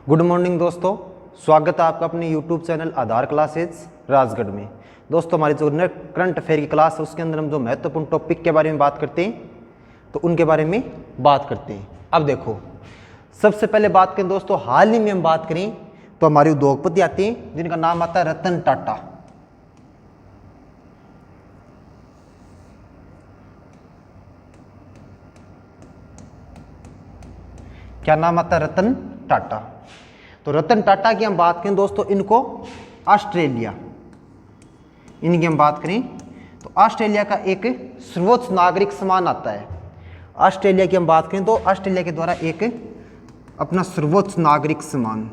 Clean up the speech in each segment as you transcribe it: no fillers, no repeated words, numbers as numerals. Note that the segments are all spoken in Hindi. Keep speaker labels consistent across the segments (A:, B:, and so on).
A: गुड मॉर्निंग दोस्तों, स्वागत है आपका अपने यूट्यूब चैनल आधार क्लासेज राजगढ़ में। दोस्तों हमारी जो करंट अफेयर की क्लास है उसके अंदर हम जो महत्वपूर्ण टॉपिक के बारे में बात करते हैं तो उनके बारे में बात करते हैं। अब देखो, सबसे पहले बात करें दोस्तों, हाल ही में हम बात करें तो हमारे उद्योगपति आते हैं जिनका नाम आता है रतन टाटा। क्या नाम आता है? रतन टाटा। तो रतन टाटा की हम बात करें दोस्तों, इनको ऑस्ट्रेलिया, इनकी हम बात करें तो ऑस्ट्रेलिया का एक सर्वोच्च नागरिक सम्मान आता है। ऑस्ट्रेलिया की हम बात करें तो ऑस्ट्रेलिया के द्वारा एक अपना सर्वोच्च नागरिक सम्मान,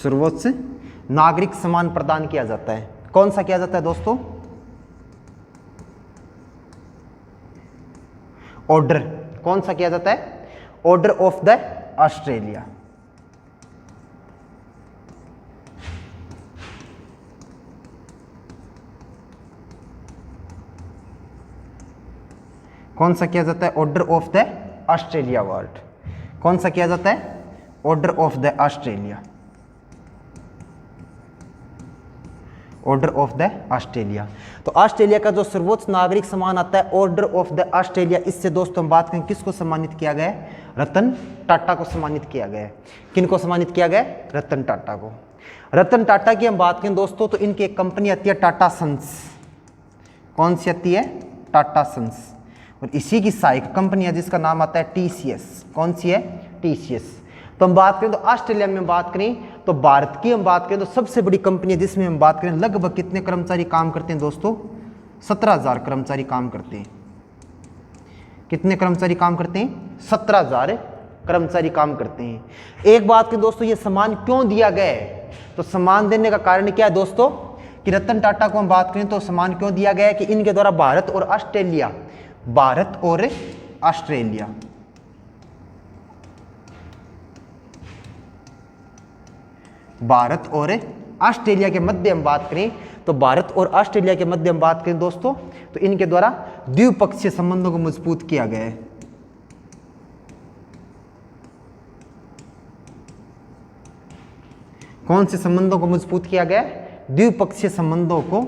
A: सर्वोच्च नागरिक सम्मान प्रदान किया जाता है। कौन सा किया जाता है दोस्तों? ऑर्डर। कौन सा किया जाता है? Order of the Australia. कौन सा किया जाता है? Order of the Australia award. कौन सा किया जाता है? Order of the Australia, order of the Australia. तो ऑस्ट्रेलिया का जो सर्वोच्च नागरिक सम्मान आता है ऑर्डर ऑफ द ऑस्ट्रेलिया, इससे दोस्तों हम बात करें किसको सम्मानित किया गया है? रतन टाटा को सम्मानित किया गया है। किनको सम्मानित किया गया है? रतन टाटा को। रतन टाटा की हम बात करें दोस्तों तो इनकी एक कंपनी आती है टाटा सन्स। कौन सी आती है? टाटा सन्स। और इसी की सहायक कंपनी है जिसका नाम आता है टीसीएस। कौन सी है? टीसीएस। तो हम बात करें तो ऑस्ट्रेलिया में बात करें तो भारत की हम बात करें तो सबसे बड़ी कंपनी है जिसमें हम बात करें लगभग कितने कर्मचारी काम करते हैं दोस्तों? 17,000 कर्मचारी काम करते हैं। कितने कर्मचारी काम करते हैं? 17,000 कर्मचारी काम करते हैं। एक बात करें दोस्तों, ये सम्मान क्यों दिया गया है? तो सम्मान देने का कारण क्या है दोस्तों कि रतन टाटा को हम बात करें तो सम्मान क्यों दिया गया है कि इनके द्वारा भारत और ऑस्ट्रेलिया, भारत और ऑस्ट्रेलिया, भारत और ऑस्ट्रेलिया के मध्य हम बात करें तो भारत और ऑस्ट्रेलिया के मध्य हम बात करें दोस्तों तो इनके द्वारा द्विपक्षीय संबंधों को मजबूत किया गया है। कौन से संबंधों को मजबूत किया गया है? द्विपक्षीय संबंधों को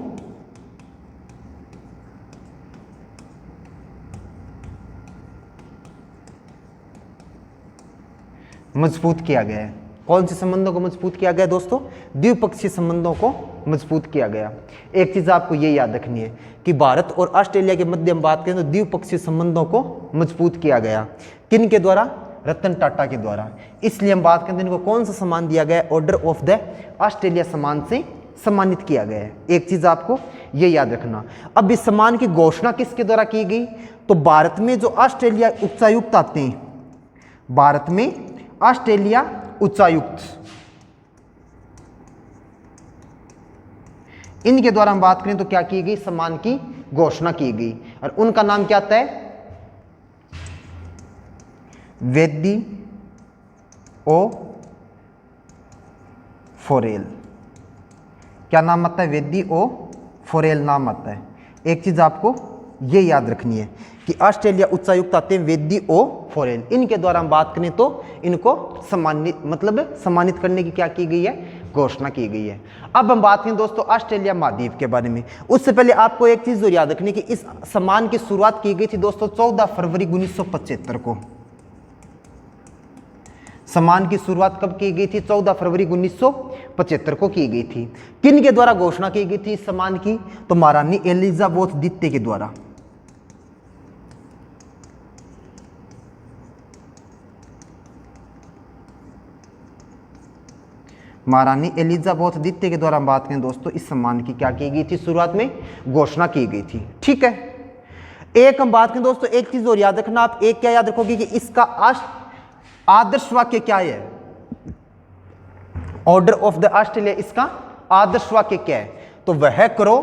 A: मजबूत किया गया है। कौन से संबंधों को मजबूत किया गया दोस्तों? द्विपक्षीय संबंधों को मजबूत किया गया। एक चीज आपको ये याद रखनी है कि भारत और ऑस्ट्रेलिया के मध्य हम बात करें तो द्विपक्षीय संबंधों को मजबूत किया गया। किन के द्वारा? रतन टाटा के द्वारा। इसलिए हम बात करें तो इनको कौन सा सम्मान दिया गया? ऑर्डर ऑफ द ऑस्ट्रेलिया सम्मान से सम्मानित किया गया है। एक चीज आपको ये याद रखना। अब इस सम्मान की घोषणा किसके द्वारा की गई? तो भारत में जो ऑस्ट्रेलिया उच्चायुक्त आते हैं, भारत में ऑस्ट्रेलिया उच्चायुक्त, इनके द्वारा हम बात करें तो क्या की गई? सम्मान की घोषणा की गई। और उनका नाम क्या आता है? वेदी ओ फोरेल। क्या नाम आता है? वेदी ओ फोरेल नाम आता है। एक चीज आपको ये याद रखनी है कि ऑस्ट्रेलिया उच्चायुक्त आते हैं वेदी ओ फोरेल। इनके द्वारा हम बात करें तो इनको सम्मानित करने की क्या की गई है? घोषणा की गई है। अब हम बात करें दोस्तों ऑस्ट्रेलिया महाद्वीप के बारे में। उससे पहले आपको एक चीज और याद रखनी है कि इस सम्मान की शुरुआत की गई थी दोस्तों 14 फरवरी 1975 को। सम्मान की शुरुआत कब की गई थी? 14 फरवरी 1975 को की गई थी। किन के द्वारा घोषणा की गई थी इस सम्मान की? तो महारानी एलिजाबेथ द्वितीय के द्वारा। महारानी एलिजाबेथ द्वितीय के द्वारा हम बात करें दोस्तों इस सम्मान की क्या की गई थी? शुरुआत में घोषणा की गई थी। ठीक है। एक हम बात करें दोस्तों, एक चीज और याद रखना आप। एक क्या याद रखोगे कि इसका आदर्श वाक्य क्या है? ऑर्डर ऑफ द ऑस्ट्रेलिया, इसका आदर्श वाक्य क्या है? तो वह करो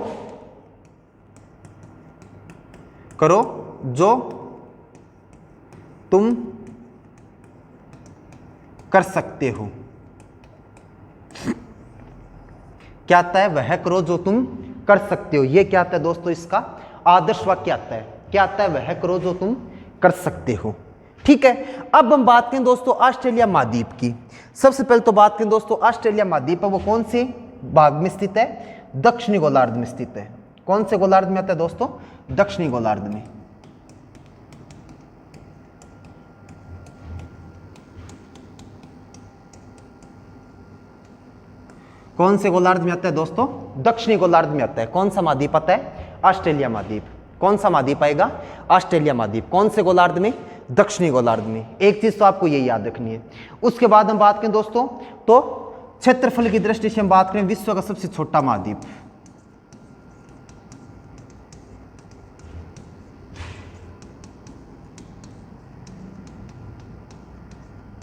A: जो तुम कर सकते हो। क्या आता है? वह करो जो तुम कर सकते हो। ये क्या आता है दोस्तों? इसका आदर्श वाक्य आता है। क्या आता है? वह करो जो तुम कर सकते हो। ठीक है, अब हम बात करें दोस्तों ऑस्ट्रेलिया महाद्वीप की। सबसे पहले तो बात करें दोस्तों ऑस्ट्रेलिया महाद्वीप है वो कौन से भाग में स्थित है? दक्षिणी गोलार्ध में स्थित है। कौन से गोलार्ध में आता है दोस्तों? दक्षिणी गोलार्ध में। कौन से गोलार्ध में आता है दोस्तों? दक्षिणी गोलार्ध में आता है। कौन सा महाद्वीप आता है? ऑस्ट्रेलिया महाद्वीप। कौन सा महाद्वीप आएगा? ऑस्ट्रेलिया महाद्वीप। कौन से गोलार्ध में? दक्षिणी गोलार्ध में। एक चीज तो आपको यही याद रखनी है। उसके बाद हम बात करें दोस्तों तो क्षेत्रफल की दृष्टि से हम बात करें विश्व का सबसे छोटा महाद्वीप।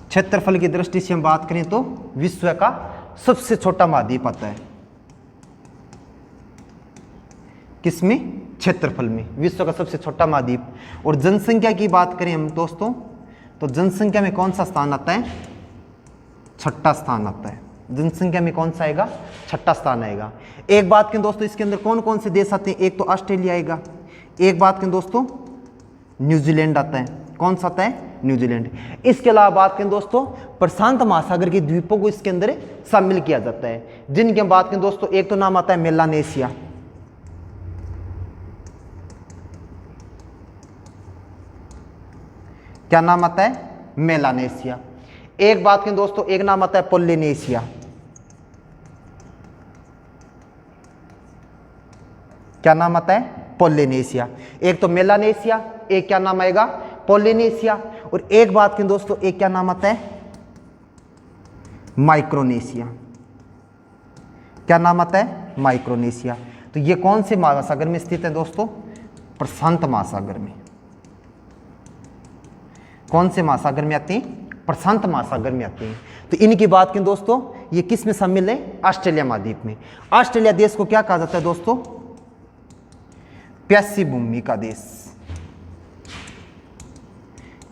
A: क्षेत्रफल की दृष्टि से हम बात करें तो विश्व का सबसे छोटा महाद्वीप आता है। किसमें? क्षेत्रफल में। विश्व का सबसे छोटा महाद्वीप। और जनसंख्या की बात करें हम दोस्तों तो जनसंख्या में कौन सा स्थान आता है? छठा स्थान आता है। जनसंख्या में कौन सा आएगा? छठा स्थान आएगा। एक बात करें दोस्तों इसके अंदर कौन कौन से देश आते हैं? एक तो ऑस्ट्रेलिया आएगा। एक बात करें दोस्तों न्यूजीलैंड आता है। कौन सा आता है? न्यूजीलैंड। इसके अलावा बात करें दोस्तों प्रशांत महासागर के द्वीपों को इसके अंदर शामिल किया जाता है, जिनकी हम बात करें दोस्तों एक तो नाम आता है मेलानेशिया। क्या नाम आता है? मेलानेशिया। एक बात करें दोस्तों एक नाम आता है पोलिनेशिया। क्या नाम आता है? पोलिनेशिया। एक तो मेलानेशिया, एक क्या नाम आएगा? पोलिनेशिया। और एक बात करें दोस्तों एक क्या नाम आता है? माइक्रोनेशिया। क्या नाम आता है? माइक्रोनेशिया। तो ये कौन से महासागर में स्थित है दोस्तों? प्रशांत महासागर में। कौन से महासागर में आते हैं? प्रशांत महासागर में आते हैं। तो इनकी बात करें दोस्तों ये किस में शामिल है? ऑस्ट्रेलिया महाद्वीप में। ऑस्ट्रेलिया देश को क्या कहा जाता है दोस्तों? प्यासी भूमि का देश।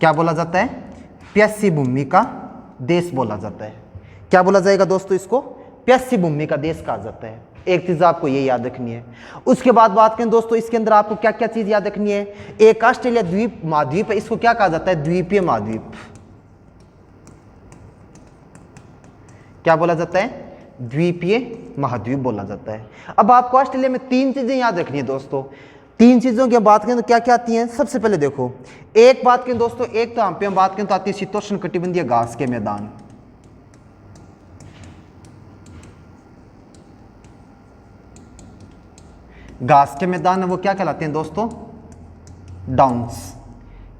A: क्या बोला जाता है? प्यासी भूमि का देश बोला जाता है। क्या बोला जाएगा दोस्तों इसको? प्यासी भूमि का देश कहा जाता है। एक चीज आपको ये याद रखनी है। उसके बाद बात करें दोस्तों इसके अंदर आपको क्या क्या चीज याद रखनी है? एक ऑस्ट्रेलिया द्वीप महाद्वीप है, इसको क्या कहा जाता है? द्वीपीय महाद्वीप। क्या बोला जाता है? द्वीपीय महाद्वीप बोला जाता है। अब आपको ऑस्ट्रेलिया में तीन चीजें याद रखनी है दोस्तों। तीन चीजों की बात करें तो क्या क्या आती हैं? सबसे पहले देखो एक बात करें दोस्तों एक तो हम बात करें तो आती है शीतोष्ण कटिबंधीय घास के मैदान। घास के मैदान है वो क्या कहलाते हैं दोस्तों? डाउन्स।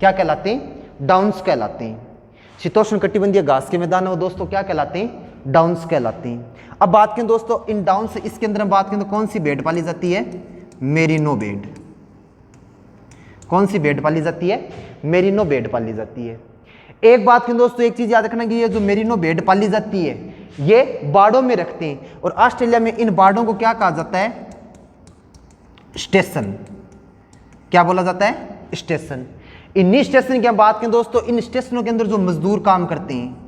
A: क्या कहलाते हैं? डाउन्स कहलाते हैं। शीतोष्ण कटिबंधीय घास के मैदान है वो दोस्तों क्या कहलाते हैं? डाउन्स कहलाते हैं। अब बात करें दोस्तों इन डाउन्स इसके अंदर हम बात करें तो कौन सी भेड़ पाली जाती है? मेरिनो भेड़। कौन सी भेड़ पाली जाती है? मेरिनो भेड़ पाली जाती है। एक बात करें दोस्तों एक चीज याद रखना कि ये जो मेरिनो भेड़ पाली जाती है ये बाड़ों में रखते हैं और ऑस्ट्रेलिया में इन बाड़ों को क्या कहा जाता है? स्टेशन। क्या बोला जाता है? स्टेशन। इन्हीं स्टेशन की हम बात करें दोस्तों इन स्टेशनों के अंदर जो मजदूर काम करते हैं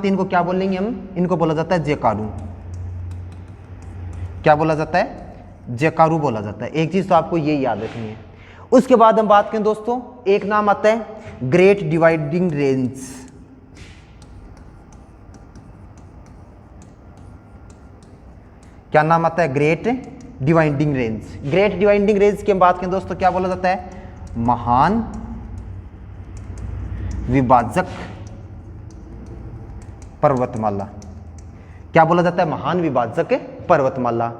A: इनको क्या बोलेंगे हम? इनको बोला जाता है जेकारू। क्या बोला जाता है? जेकारू बोला जाता है। एक चीज तो आपको ये याद रखनी है। उसके बाद हम बात करें दोस्तों एक नाम आता है ग्रेट डिवाइडिंग रेंज। क्या नाम आता है? Great dividing range. Great dividing range की हम बात करें दोस्तों क्या बोला जाता है? महान विभाजक पर्वतमाला। क्या बोला जाता है? महान विभाजक पर्वतमाला।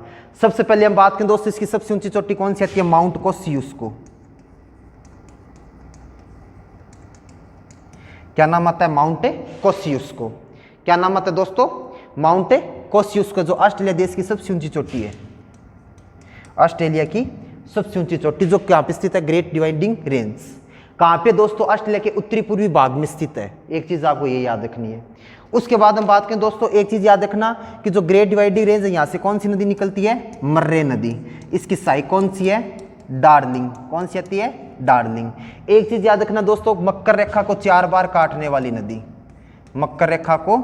A: सबसे पहले हम बात करें दोस्तों इसकी सबसे ऊंची चोटी कौन सी आती है? माउंट कोसियुस्को। क्या नाम आता है? माउंट कोसियुस्को। क्या नाम आता है दोस्तों? माउंट कोसियुस्को जो ऑस्ट्रेलिया देश की सबसे ऊंची चोटी है। ऑस्ट्रेलिया की सबसे ऊंची चोटी जो कहां पे स्थित है? Great dividing range. कहां पे दोस्तों? ऑस्ट्रेलिया के उत्तरी पूर्वी भाग में स्थित है। एक चीज आपको ये याद रखनी है। उसके बाद हम बात करें दोस्तों एक चीज याद रखना कि जो ग्रेट डिवाइडिंग रेंज है यहां से कौन सी नदी निकलती है? मर्रे नदी। इसकी साई कौन सी है? डार्लिंग। कौन सी आती है? डार्लिंग। एक चीज याद रखना दोस्तों मकर रेखा को 4 बार काटने वाली नदी। मकर रेखा को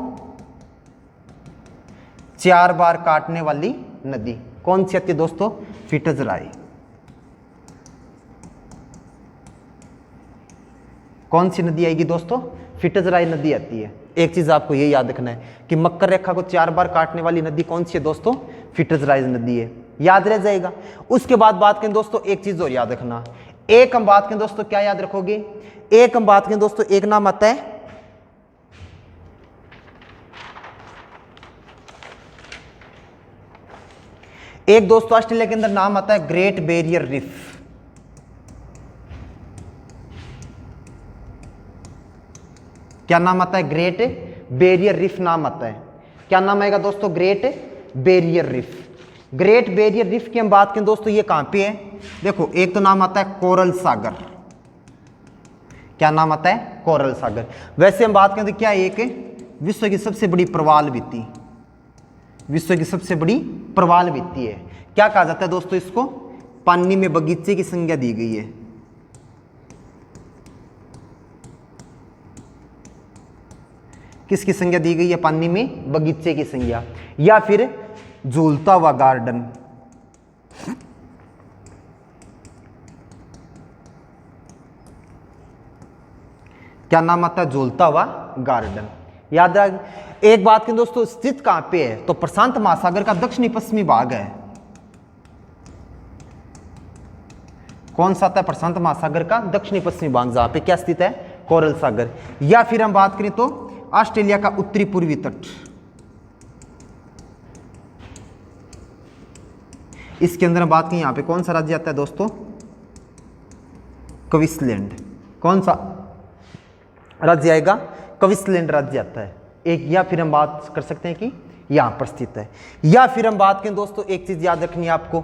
A: 4 बार काटने वाली नदी कौन सी आती है दोस्तों? फिट्जराई। कौन सी नदी आएगी दोस्तों? फिट्जराई नदी आती है। एक चीज आपको ये याद रखना है कि मकर रेखा को 4 बार काटने वाली नदी कौन सी है दोस्तों? फिट्जराई नदी है, याद रह जाएगा। उसके बाद बात करें दोस्तों, एक चीज और याद रखना, एक हम बात करें दोस्तों, क्या याद रखोगे? एक हम बात करें दोस्तों, एक नाम आता है एक दोस्तों ऑस्ट्रेलिया के अंदर नाम आता है ग्रेट बैरियर रीफ। क्या नाम आता है? ग्रेट बैरियर रीफ नाम आता है। क्या नाम आएगा दोस्तों? Great barrier reef. Great barrier reef की हम बात करें दोस्तों, ये कहां पे है? देखो, एक तो नाम आता है कोरल सागर। क्या नाम आता है? कोरल सागर। वैसे हम बात करें तो क्या एक विश्व की सबसे बड़ी प्रवाल भित्ति, विश्व की सबसे बड़ी प्रवाल भित्ति है। क्या कहा जाता है दोस्तों इसको? पानी में बगीचे की संज्ञा दी गई है। किसकी संज्ञा दी गई है? पानी में बगीचे की संज्ञा, या फिर झूलता हुआ गार्डन। क्या नाम आता है? झूलता हुआ गार्डन। याद रख, एक बात करें दोस्तों, स्थित कहां पे है? तो प्रशांत महासागर का दक्षिणी पश्चिमी भाग है। कौन सा आता है? प्रशांत महासागर का दक्षिणी पश्चिमी भाग, जहां पे क्या स्थित है? कोरल सागर। या फिर हम बात करें तो ऑस्ट्रेलिया का उत्तरी पूर्वी तट। इसके अंदर हम बात करें, यहां पे कौन सा राज्य आता है दोस्तों? क्वींसलैंड। कौन सा राज्य आएगा? क्वींसलैंड राज्य आता है एक। या फिर हम बात कर सकते हैं कि यहां पर स्थित है। या फिर हम बात करें दोस्तों, एक चीज याद रखनी है आपको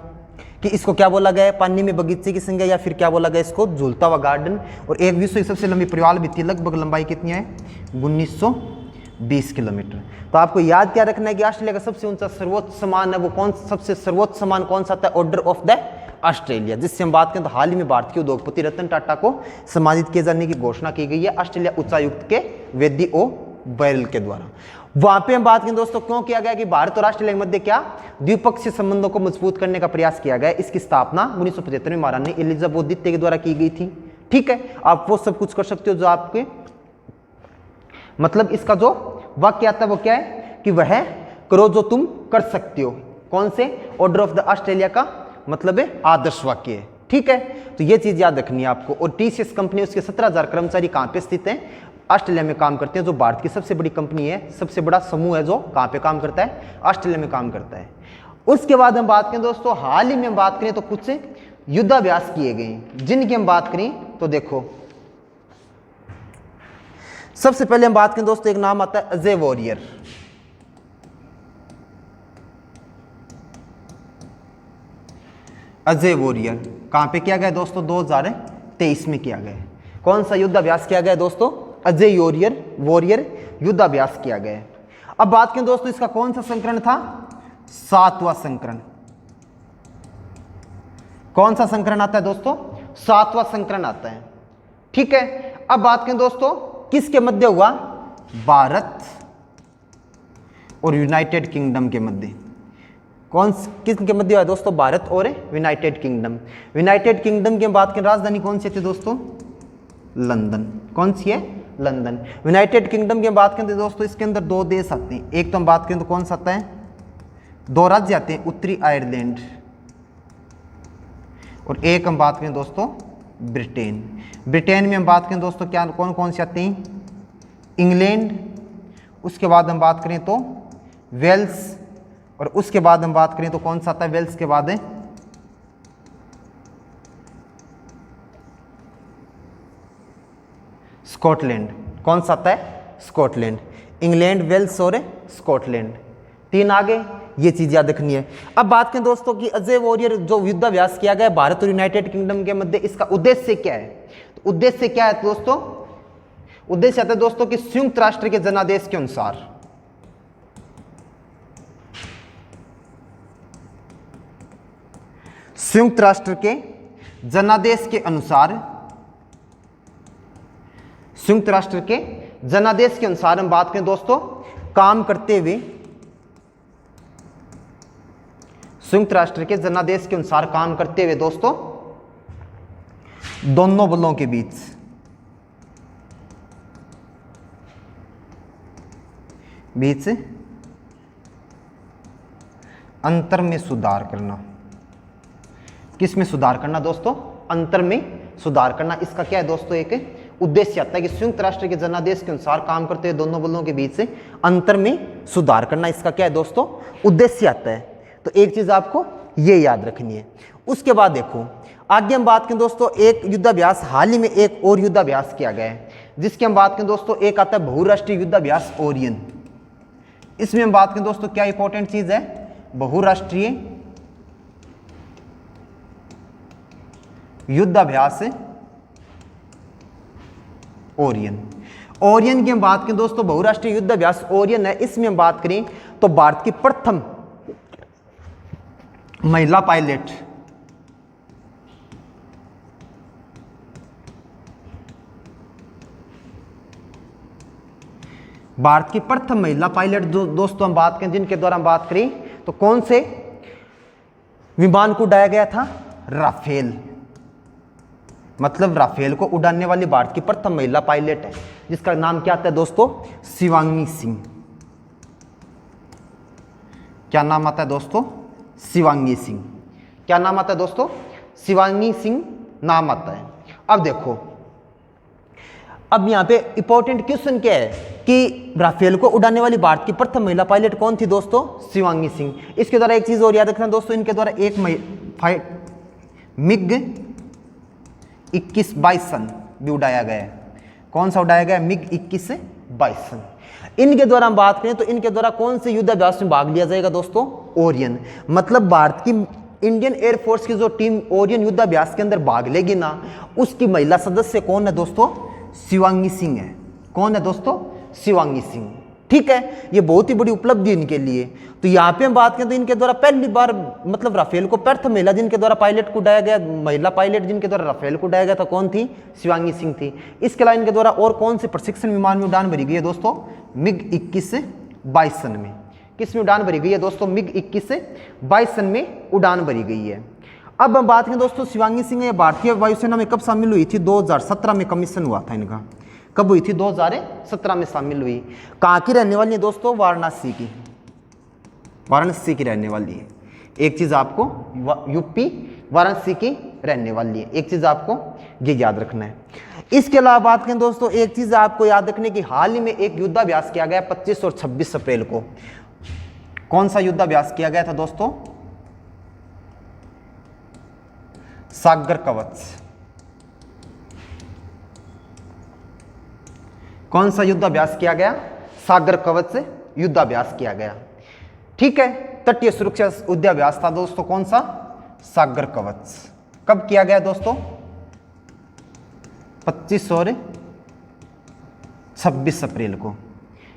A: कि इसको क्या बोला गया है? पानी में बगीचे की संज्ञा, या फिर क्या बोला गया इसको? झूलता हुआ गार्डन। और एक विश्व की सबसे लंबी प्रवाल भित्ति, लगभग लंबाई कितनी है? 1920 किलोमीटर। तो आपको याद क्या रखना है कि ऑस्ट्रेलिया का सबसे ऊंचा सर्वोच्च सम्मान है वो कौन? सबसे सर्वोच्च सम्मान कौन सा आता है? Order of the Australia. जिससे हम बात करें तो हाल ही में भारत के उद्योगपति रतन टाटा को सम्मानित किए जाने की घोषणा की गई है ऑस्ट्रेलिया उच्चायुक्त के वेदी ओ बैरल के द्वारा। वहां पे हम बात करें दोस्तों, क्यों किया गया कि भारत और ऑस्ट्रेलिया के मध्य क्या द्विपक्षीय संबंधों को मजबूत करने का प्रयास किया गया। इसकी स्थापना 1975 में महारानी एलिजाबेथ द्वितीय के द्वारा की गई थी। ठीक है, आप वो सब कुछ कर सकते हो जो आपके मतलब इसका जो वाक्य आता है वो क्या है कि वह करो जो तुम कर सकते हो। कौन से? ऑर्डर ऑफ द ऑस्ट्रेलिया का मतलब है आदर्श वाक्य है। ठीक है, तो ये चीज याद रखनी है आपको। और टीसीएस कंपनी, उसके 17,000 कर्मचारी कहां पे स्थित हैं? ऑस्ट्रेलिया में काम करते हैं, जो भारत की सबसे बड़ी कंपनी है, सबसे बड़ा समूह है जो कहां पे काम करता है? ऑस्ट्रेलिया में काम करता है। उसके बाद हम बात करें दोस्तों, हाल ही में हम बात करें तो कुछ युद्धाभ्यास किए गए, जिनकी हम बात करें तो देखो, सबसे पहले हम बात करें दोस्तों, एक नाम आता है अजय वॉरियर। अजय वॉरियर कहां पे किया गया दोस्तों? 2023 में किया गया। कौन सा युद्धाभ्यास किया गया दोस्तों? अजय वॉरियर युद्धाभ्यास किया गया। अब बात करें दोस्तों, इसका कौन सा संस्करण था? 7वां संस्करण। कौन सा संस्करण आता है दोस्तों? 7वां संस्करण आता है। ठीक है, अब बात करें दोस्तों, किसके मध्य हुआ? भारत और यूनाइटेड किंगडम के मध्य। किसके मध्य हुआ दोस्तों? भारत और यूनाइटेड किंगडम। यूनाइटेड किंगडम की बात करें, राजधानी कौन सी थी दोस्तों? लंदन। कौन सी है? लंदन। यूनाइटेड किंगडम की बात करें दोस्तों, इसके अंदर 2 देश आते हैं। एक तो हम बात करें तो कौन सा आता है? 2 राज्य आते हैं, उत्तरी आयरलैंड, और एक हम बात करें दोस्तों ब्रिटेन। ब्रिटेन में हम बात करें दोस्तों, क्या कौन कौन से आते हैं? इंग्लैंड, उसके बाद हम बात करें तो वेल्स, और उसके बाद हम बात करें तो कौन सा आता है? वेल्स के बाद है स्कॉटलैंड। कौन सा आता है? स्कॉटलैंड। इंग्लैंड, वेल्स और स्कॉटलैंड, 3 आगे। ये चीज याद रखनी है। अब बात करें दोस्तों कि अजय वॉरियर जो युद्धाभ्यास किया गया भारत और यूनाइटेड किंगडम के मध्य, इसका उद्देश्य क्या है? तो उद्देश्य क्या है दोस्तों? उद्देश्य आता है दोस्तों कि संयुक्त राष्ट्र के जनादेश के अनुसार संयुक्त राष्ट्र के जनादेश के अनुसार संयुक्त राष्ट्र के जनादेश के अनुसार हम बात करें दोस्तों, काम करते हुए संयुक्त राष्ट्र के जनादेश के अनुसार काम करते हुए दोस्तों दोनों बलों के बीच अंतर में सुधार करना। किस में सुधार करना दोस्तों? अंतर में सुधार करना। इसका क्या है दोस्तों? एक उद्देश्य आता है कि संयुक्त राष्ट्र के जनादेश के अनुसार काम करते हुए दोनों बलों के बीच अंतर में सुधार करना। इसका क्या है दोस्तों? उद्देश्य आता है। तो एक चीज आपको ये याद रखनी है। उसके बाद देखो आगे हम बात करें दोस्तों, एक युद्धाभ्यास हाल ही में एक और युद्धाभ्यास किया गया है जिसकी हम बात करें दोस्तों, एक आता है बहुराष्ट्रीय युद्धाभ्यास ओरियन। इसमें हम बात करें दोस्तों क्या इंपॉर्टेंट चीज है? बहुराष्ट्रीय युद्धाभ्यास ओरियन। ओरियन की हम बात करें दोस्तों, बहुराष्ट्रीय युद्धाभ्यास ओरियन है। इसमें हम बात करें तो भारत की प्रथम महिला पायलट भारत की प्रथम महिला पायलट दोस्तों हम बात करें जिनके द्वारा हम बात करें तो कौन से विमान को उड़ाया गया था? राफेल। मतलब राफेल को उड़ाने वाली भारत की प्रथम महिला पायलट है जिसका नाम क्या आता है दोस्तों? शिवांगी सिंह। क्या नाम आता है दोस्तों? शिवांगी सिंह। क्या नाम आता है दोस्तों? शिवांगी सिंह नाम आता है। अब देखो अब यहां पे इंपॉर्टेंट क्वेश्चन क्या है कि राफेल को उड़ाने वाली भारत की प्रथम महिला पायलट कौन थी दोस्तों? शिवांगी सिंह। इसके द्वारा एक चीज और याद रखना दोस्तों, इनके द्वारा एक मिग 21 बाइसन भी उड़ाया गया है। कौन सा उड़ाया गया? MiG 21 bison. इनके द्वारा हम बात करें तो इनके द्वारा कौन से युद्धाभ्यास में भाग लिया जाएगा दोस्तों? ओरियन। मतलब भारत की इंडियन एयरफोर्स की जो टीम ओरियन युद्धाभ्यास के अंदर भाग लेगी ना, उसकी महिला सदस्य कौन है दोस्तों? शिवांगी सिंह है। कौन है दोस्तों? शिवांगी सिंह। ठीक है, ये बहुत ही बड़ी उपलब्धि इनके लिए। तो यहाँ पे हम बात करें तो इनके द्वारा पहली बार मतलब राफेल को प्रथम महिला जिनके द्वारा पायलट को उड़ाया गया, महिला पायलट जिनके द्वारा राफेल को उड़ाया गया था कौन थी? शिवांगी सिंह थी। इसके अलावा इनके द्वारा और कौन से प्रशिक्षण विमान में उड़ान भरी गई है दोस्तों? मिग 21 बाइसन में। किस में उड़ान भरी गई है दोस्तों? मिग 21 बाइसन में उड़ान भरी गई है। अब हम बात करें दोस्तों शिवांगी सिंह भारतीय वायुसेना में कब शामिल हुई थी? 2017 में कमीशन हुआ था इनका। कब हुई थी? 2017 में शामिल हुई। कहाँ की रहने वाली है दोस्तों? वाराणसी की। वाराणसी की रहने वाली है। एक चीज आपको यूपी वाराणसी की रहने वाली है। एक चीज आपको ये याद रखना है। इसके अलावा बात करें दोस्तों, एक चीज आपको याद रखने की, हाल ही में एक युद्धाभ्यास किया गया 25 और 26 अप्रैल को। कौन सा युद्धाभ्यास किया गया था दोस्तों? सागर कवच। कौन सा युद्धाभ्यास किया गया? सागर कवच युद्धाभ्यास किया गया। ठीक है, तटीय सुरक्षा युद्धाभ्यास था दोस्तों। कौन सा? सागर कवच। कब किया गया दोस्तों? 25 और 26 अप्रैल को।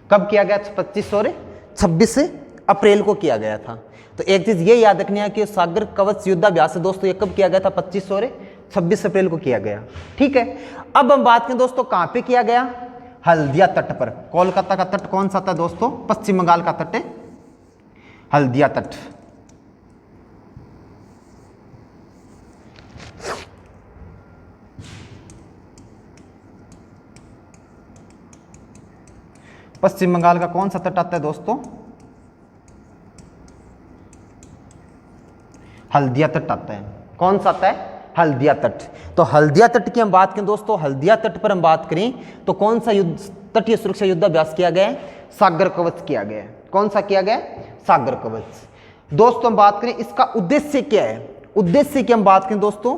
A: कब किया गया? 25 और 26 अप्रैल को किया गया था। तो एक चीज ये याद रखनी है कि सागर कवच युद्धाभ्यास दोस्तों ये कब किया गया था? 25 और 26 अप्रैल को किया गया। ठीक है, अब हम बात करें दोस्तों कहां पे किया गया? हल्दिया तट पर। कोलकाता का तट कौन सा था दोस्तों? पश्चिम बंगाल का तट है हल्दिया तट। पश्चिम बंगाल का कौन सा तट आता है दोस्तों? हल्दिया तट आता है। कौन सा आता है? हल्दिया तट। तो हल्दिया तट की हम बात करें दोस्तों, हल्दिया तट पर हम बात करें तो कौन सा तटीय सुरक्षा युद्धाभ्यास किया गया है? सागर कवच किया गया है। कौन सा किया गया? सागर कवच। दोस्तों हम बात करें इसका उद्देश्य क्या है? उद्देश्य की हम बात करें दोस्तों,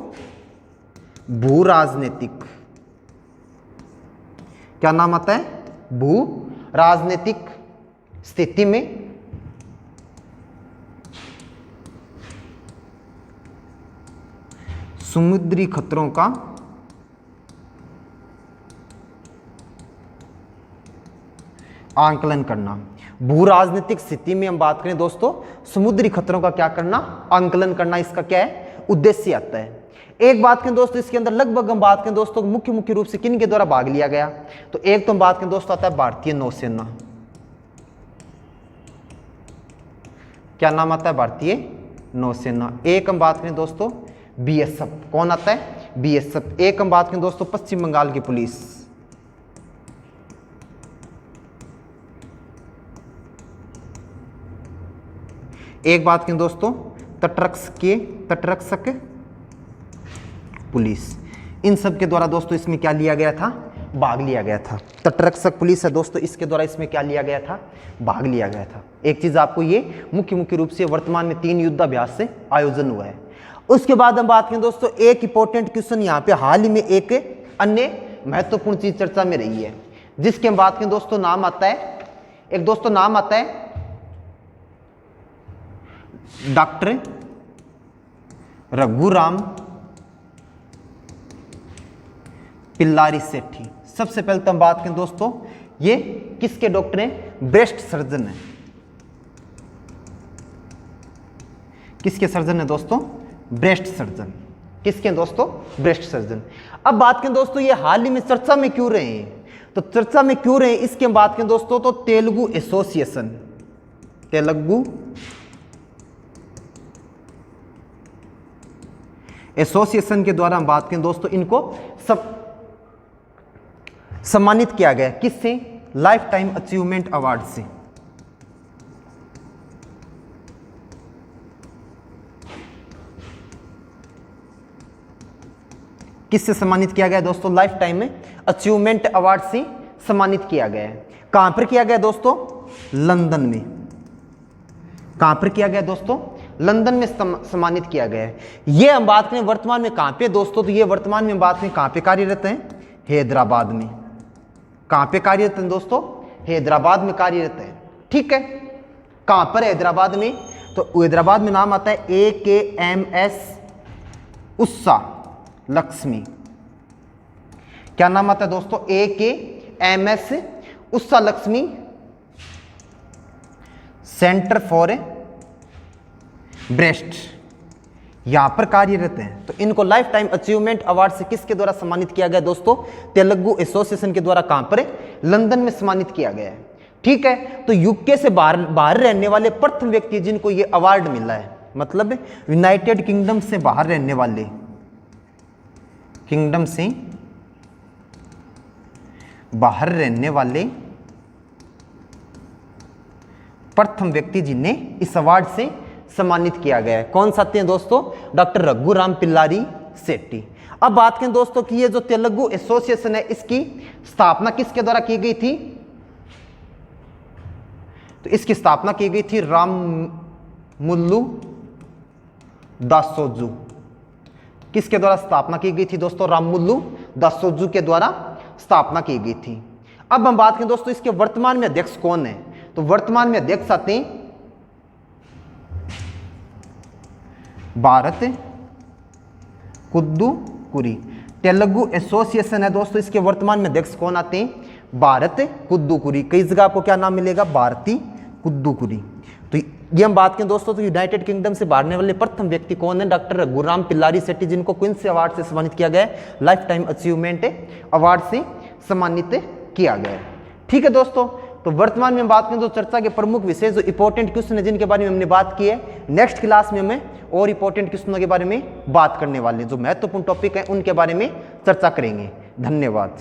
A: भू राजनीतिक। क्या नाम आता है? भू राजनीतिक स्थिति में समुद्री खतरों का आंकलन करना। भू राजनीतिक स्थिति में हम बात करें दोस्तों, समुद्री खतरों का क्या करना? आंकलन करना। इसका क्या है? उद्देश्य आता है। एक बात करें दोस्तों, इसके अंदर लगभग हम बात करें दोस्तों मुख्य रूप से किन के द्वारा भाग लिया गया? तो एक तो हम बात करें दोस्तों आता है भारतीय नौसेना। क्या नाम आता है? भारतीय नौसेना। एक हम बात करें दोस्तों बीएसएफ, कौन आता है? बीएसएफ। एक हम बात करें दोस्तों पश्चिम बंगाल की पुलिस। एक बात करें दोस्तों तटरक्षक पुलिस। इन सब के द्वारा दोस्तों इसमें क्या लिया गया था? भाग लिया गया था। तटरक्षक पुलिस है दोस्तों, इसके द्वारा इसमें क्या लिया गया था? भाग लिया गया था। एक चीज आपको ये मुख्य रूप से वर्तमान में 3 युद्धाभ्यास से आयोजन हुआ है। उसके बाद हम बात करें दोस्तों एक इंपॉर्टेंट क्वेश्चन यहाँ पे हाल ही में एक अन्य महत्वपूर्ण चीज चर्चा में रही है, जिसके हम बात करें दोस्तों नाम आता है, एक दोस्तों नाम आता है डॉक्टर रघुराम पिल्लारी सेठी। सबसे पहले तो हम बात करें दोस्तों ये किसके डॉक्टर हैं? ब्रेस्ट सर्जन है। किसके सर्जन है दोस्तों? Breast surgeon. किसके दोस्तों? Breast surgeon. अब बात करें दोस्तों ये हाल ही में चर्चा में क्यों रहे हैं, तो चर्चा में क्यों रहे हैं इसकी हम बात करें दोस्तों तो तेलुगु एसोसिएशन के द्वारा हम बात करें दोस्तों इनको सम्मानित किया गया। किससे? लाइफ टाइम अचीवमेंट अवार्ड से। किससे सम्मानित किया गया दोस्तों? लाइफ टाइम में अचीवमेंट अवार्ड से सम्मानित किया गया है। कहां पर किया गया दोस्तों? लंदन में। कहां पर किया गया दोस्तों? लंदन में सम्मानित किया गया है। ये हम बात करें वर्तमान में कहां पे दोस्तों, तो ये वर्तमान में बात करें कहां पे कार्यरत हैं? हैदराबाद में। कहां पे कार्यरत हैं दोस्तों? हैदराबाद में कार्यरत है। ठीक है, कहां पर? हैदराबाद में। तो हैदराबाद में नाम आता है AKMS उषा लक्ष्मी। क्या नाम आता है दोस्तों? AKMS Usha Lakshmi centre for breast, यहां पर कार्यरत हैं। तो इनको लाइफ टाइम अचीवमेंट अवार्ड से किसके द्वारा सम्मानित किया गया दोस्तों? तेलुगु एसोसिएशन के द्वारा। कहां पर? लंदन में सम्मानित किया गया है। ठीक है, तो यूके से बाहर रहने वाले प्रथम व्यक्ति जिनको ये अवार्ड मिला है, मतलब यूनाइटेड किंगडम से बाहर रहने वाले, किंगडम से बाहर रहने वाले प्रथम व्यक्ति जिन्हें इस अवार्ड से सम्मानित किया गया है। कौन सा थे दोस्तों? डॉक्टर रघुराम पिल्लारी सेट्टी। अब बात करें दोस्तों कि ये जो तेलुगु एसोसिएशन है इसकी स्थापना किसके द्वारा की गई थी? तो इसकी स्थापना की गई थी रामुल्लु दासोजू। किसके द्वारा स्थापना की गई थी दोस्तों? रामुल्लु दासोजू के द्वारा स्थापना की गई थी। अब हम बात करें दोस्तों इसके वर्तमान में अध्यक्ष कौन है, तो वर्तमान में अध्यक्ष आते हैं भारत कुद्दुकुरी। तेलुगु एसोसिएशन है दोस्तों, इसके वर्तमान में अध्यक्ष कौन आते हैं? भारत कुद्दुकुरी। कई जगह आपको क्या नाम मिलेगा? भारती कुद्दुकुरी। तो ये हम बात करें दोस्तों तो यूनाइटेड किंगडम से बाहरने वाले प्रथम व्यक्ति कौन है? डॉक्टर रघुराम पिल्लारी सेट्टी, जिनको क्वीन से अवार्ड से सम्मानित किया गया है, लाइफ टाइम अचीवमेंट अवार्ड से सम्मानित किया गया है। ठीक है दोस्तों, तो वर्तमान में हम बात करें तो चर्चा के प्रमुख विषय जो इंपॉर्टेंट क्वेश्चन है जिनके बारे में हमने बात की है, नेक्स्ट क्लास में हमें और इंपॉर्टेंट क्वेश्चनों के बारे में बात करने वाले हैं, जो महत्वपूर्ण टॉपिक है उनके बारे में चर्चा करेंगे। धन्यवाद।